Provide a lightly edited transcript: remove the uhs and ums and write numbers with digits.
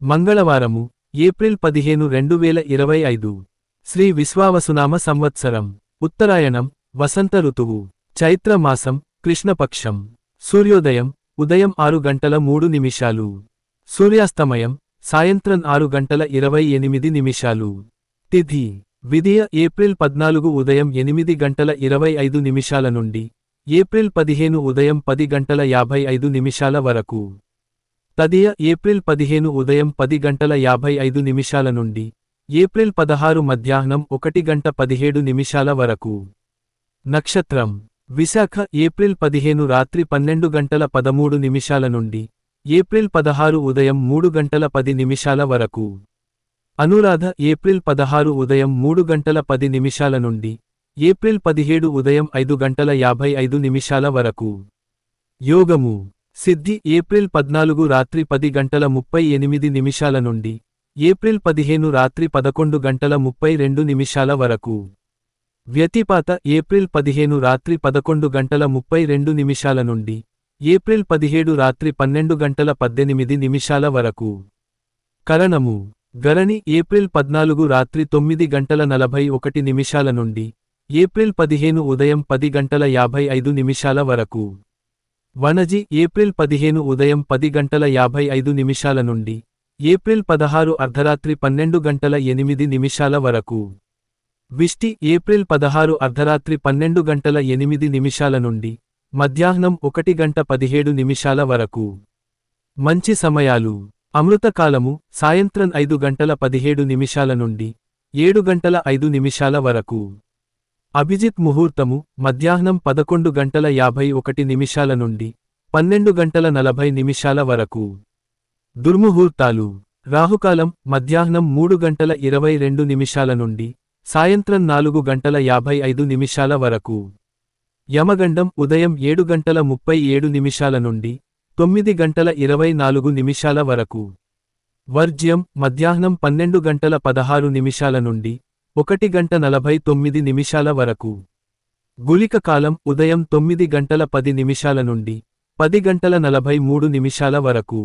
మంగళవారము ఏప్రిల్ 15 2025 శ్రీ విశ్వావసునామ సంవత్సరం ఉత్తరాయణం వసంత ఋతువు చైత్రమాసం కృష్ణపక్షం సూర్యోదయం ఉదయం 6:03 సూర్యాస్తమయం సాయంత్రం 6:28 తిథి విదియ ఏప్రిల్ 14 ఉదయం 8:25 నుండి ఏప్రిల్ 15 ఉదయం 10:55 వరకు తదియ ఏప్రిల్ 15 ఉదయం 10:55 నుండి ఏప్రిల్ 16 మధ్యాహ్నం 1:17 వరకు నక్షత్రం విశాఖ ఏప్రిల్ 15 రాత్రి 12:13 నుండి ఏప్రిల్ 16 ఉదయం 3:10 వరకు అనురాధ ఏప్రిల్ 16 ఉదయం 3:10 నుండి ఏప్రిల్ 17 ఉదయం 5:55 వరకు యోగము సిద్ధి ఏప్రిల్ 14 రాత్రి 10:38 నుండి ఏప్రిల్ 15 రాత్రి 11:32 వరకు వ్యతిపాత ఏప్రిల్ 15 రాత్రి 11:32 నుండి ఏప్రిల్ 17 రాత్రి 12:18 వరకు కరణము గరణి ఏప్రిల్ 14 రాత్రి 9:41 నుండి ఏప్రిల్ 15 ఉదయం 10:55 వరకు వనజి ఏప్రిల్ 15 ఉదయం 10:55 నుండి ఏప్రిల్ 16 అర్ధరాత్రి 12:08 వరకు విష్టి ఏప్రిల్ 16 అర్ధరాత్రి 12:08 నుండి మధ్యాహ్నం 1:17 వరకు మంచి సమయాలు అమృతకాలము సాయంత్రం 5:17 నుండి 7:05 వరకు అభిజిత్ ముహూర్తము మధ్యాహ్నం 11:51 నుండి 12:40 వరకు దుర్ముహూర్తాలు రాహుకాలం మధ్యాహ్నం 3:22 నుండి సాయంత్రం 4:55 వరకు యమగండం ఉదయం 7:37 నుండి 9:24 వరకు వర్జ్యం మధ్యాహ్నం 12:16 నుండి 1:49 వరకు గుళిక కాలం ఉదయం 9:10 నుండి 10:43 వరకు